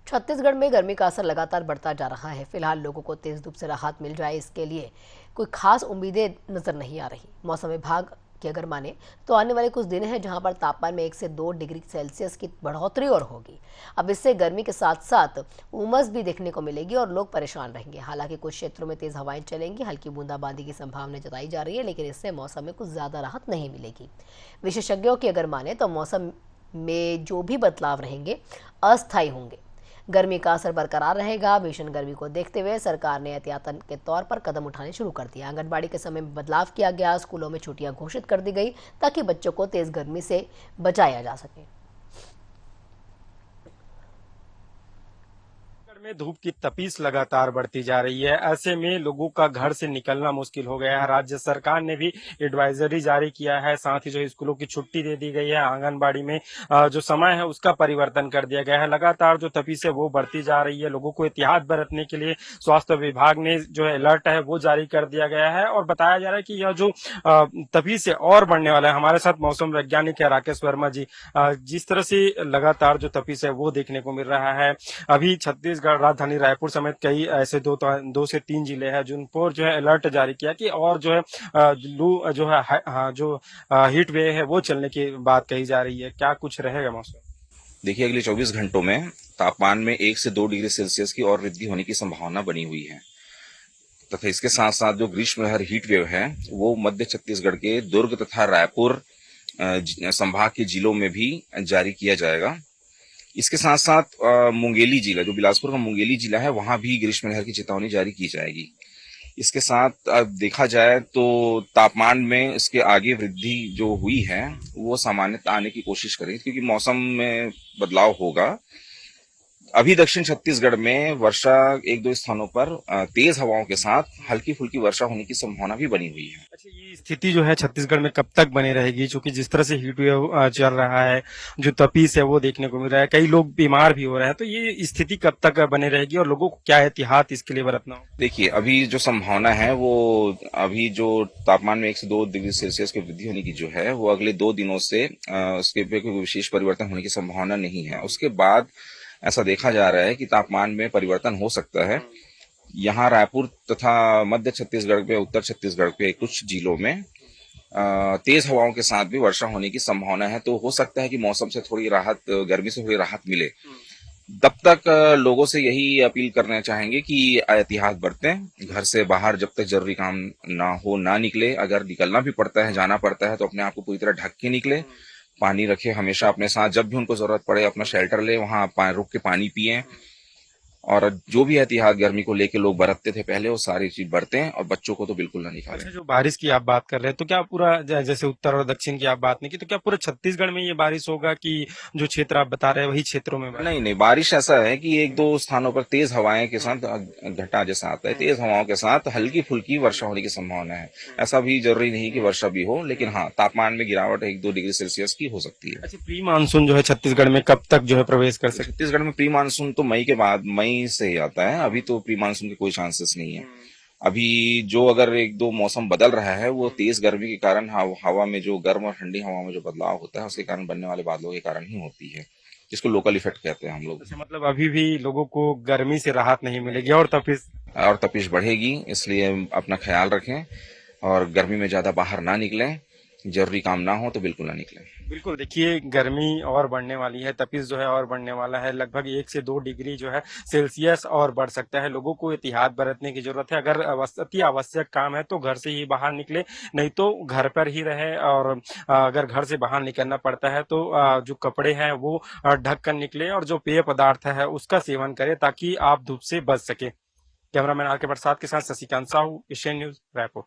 छत्तीसगढ़ में गर्मी का असर लगातार बढ़ता जा रहा है। फिलहाल लोगों को तेज धूप से राहत मिल जाए, इसके लिए कोई खास उम्मीदें नजर नहीं आ रही। मौसम विभाग की अगर माने तो आने वाले कुछ दिन हैं जहां पर तापमान में 1 से 2 डिग्री सेल्सियस की बढ़ोतरी और होगी। अब इससे गर्मी के साथ साथ उमस भी देखने को मिलेगी और लोग परेशान रहेंगे। हालांकि कुछ क्षेत्रों में तेज हवाएं चलेंगी, हल्की बूंदाबांदी की संभावना जताई जा रही है, लेकिन इससे मौसम में कुछ ज्यादा राहत नहीं मिलेगी। विशेषज्ञों की अगर माने तो मौसम में जो भी बदलाव रहेंगे अस्थायी होंगे। गर्मी का असर बरकरार रहेगा। भीषण गर्मी को देखते हुए सरकार ने एहतियातन के तौर पर कदम उठाने शुरू कर दिया। आंगनबाड़ी के समय में बदलाव किया गया, स्कूलों में छुट्टियां घोषित कर दी गई ताकि बच्चों को तेज गर्मी से बचाया जा सके। में धूप की तपीस लगातार बढ़ती जा रही है। ऐसे में लोगों का घर से निकलना मुश्किल हो गया है। राज्य सरकार ने भी एडवाइजरी जारी किया है, साथ ही जो स्कूलों की छुट्टी दे दी गई है। आंगनबाड़ी में जो समय है उसका परिवर्तन कर दिया गया है। लगातार जो तपीस है वो बढ़ती जा रही है। लोगों को एहतियात बरतने के लिए स्वास्थ्य विभाग ने जो अलर्ट है वो जारी कर दिया गया है और बताया जा रहा है कि यह जो तपीस है और बढ़ने वाला है। हमारे साथ मौसम वैज्ञानिक है राकेश वर्मा जी। जिस तरह से लगातार जो तपीस है वो देखने को मिल रहा है, अभी छत्तीसगढ़ राजधानी रायपुर समेत कई ऐसे दो से तीन जिले हैं जिन पर जो है अलर्ट जारी किया कि और जो है लू जो है जो हीट वेव है वो चलने की बात कही जा रही है। क्या कुछ रहेगा मौसम? देखिए, अगले 24 घंटों में तापमान में 1 से 2 डिग्री सेल्सियस की और वृद्धि होने की संभावना बनी हुई है तथा इसके साथ साथ जो ग्रीष्म लहर हीट वेव है वो मध्य छत्तीसगढ़ के दुर्ग तथा रायपुर संभाग के जिलों में भी जारी किया जाएगा। इसके साथ साथ मुंगेली जिला, जो बिलासपुर का मुंगेली जिला है, वहां भी ग्रीष्म लहर की चेतावनी जारी की जाएगी। इसके साथ देखा जाए तो तापमान में इसके आगे वृद्धि जो हुई है वो सामान्यता आने की कोशिश करें, क्योंकि मौसम में बदलाव होगा। अभी दक्षिण छत्तीसगढ़ में वर्षा एक दो स्थानों पर तेज हवाओं के साथ हल्की फुल्की वर्षा होने की संभावना भी बनी हुई है। अच्छा, ये स्थिति जो है छत्तीसगढ़ में कब तक बनी रहेगी? क्योंकि जिस तरह से हीट वेव चल रहा है, जो तपीस है वो देखने को मिल रहा है, कई लोग बीमार भी हो रहे हैं, तो ये स्थिति कब तक बनी रहेगी और लोगों को क्या एहतियात इसके लिए बरतना हो? देखिए, अभी जो संभावना है वो अभी जो तापमान में 1 से 2 डिग्री सेल्सियस की वृद्धि होने की जो है वो अगले 2 दिनों से उसके पे कोई विशेष परिवर्तन होने की संभावना नहीं है। उसके बाद ऐसा देखा जा रहा है कि तापमान में परिवर्तन हो सकता है। यहाँ रायपुर तथा मध्य छत्तीसगढ़ पे, उत्तर छत्तीसगढ़ पे कुछ जिलों में तेज हवाओं के साथ भी वर्षा होने की संभावना है। तो हो सकता है कि मौसम से थोड़ी राहत, गर्मी से थोड़ी राहत मिले। तब तक लोगों से यही अपील करना चाहेंगे कि एहतियात बरतें। घर से बाहर जब तक जरूरी काम ना हो ना निकले। अगर निकलना भी पड़ता है, जाना पड़ता है, तो अपने आप को पूरी तरह ढक के निकले। पानी रखे हमेशा अपने साथ, जब भी उनको जरूरत पड़े अपना शेल्टर ले, वहां रुक के पानी पिए। और जो भी एहतियात गर्मी को लेके लोग बरतते थे पहले, वो सारी चीज बरतें और बच्चों को तो बिल्कुल ना निकालें। अच्छा, जो बारिश की आप बात कर रहे हैं तो क्या पूरा जैसे उत्तर और दक्षिण की आप बात नहीं की, तो क्या पूरे छत्तीसगढ़ में ये बारिश होगा कि जो क्षेत्र आप बता रहे हैं वही क्षेत्रों में बारिश? नहीं नहीं, बारिश ऐसा है कि एक दो स्थानों पर तेज हवाएं के साथ, घटा जैसा आता है, तेज हवाओं के साथ हल्की फुल्की वर्षा होने की संभावना है। ऐसा भी जरूरी नहीं कि वर्षा भी हो, लेकिन हाँ, तापमान में गिरावट 1-2 डिग्री सेल्सियस की हो सकती है। अच्छा, प्री मानसून जो है छत्तीसगढ़ में कब तक जो है प्रवेश कर सकते? छत्तीसगढ़ में प्री मानसून तो मई के बाद, मई से ही आता है। अभी तो प्री मानसून के कोई चांसेस नहीं है। अभी जो अगर एक दो मौसम बदल रहा है वो तेज गर्मी के कारण, हवा में जो गर्म और ठंडी हवा में जो बदलाव होता है उसके कारण बनने वाले बादलों के कारण ही होती है, जिसको लोकल इफेक्ट कहते हैं हम लोग। अच्छा, मतलब अभी भी लोगों को गर्मी से राहत नहीं मिलेगी और तपिश बढ़ेगी, इसलिए अपना ख्याल रखें और गर्मी में ज्यादा बाहर ना निकलें। जरूरी काम ना हो तो बिल्कुल ना निकलें। बिल्कुल, देखिए गर्मी और बढ़ने वाली है, तपिश जो है और बढ़ने वाला है। लगभग 1 से 2 डिग्री जो है सेल्सियस और बढ़ सकता है। लोगों को एहतियात बरतने की जरूरत है। अगर अति आवश्यक काम है तो घर से ही बाहर निकले, नहीं तो घर पर ही रहे। और अगर घर से बाहर निकलना पड़ता है तो जो कपड़े हैं वो ढक कर निकले और जो पेय पदार्थ है उसका सेवन करें ताकि आप धूप से बच सके। कैमरामैन आर के प्रसाद के साथ शशिकांत साहू, एशियन न्यूज, रायपुर।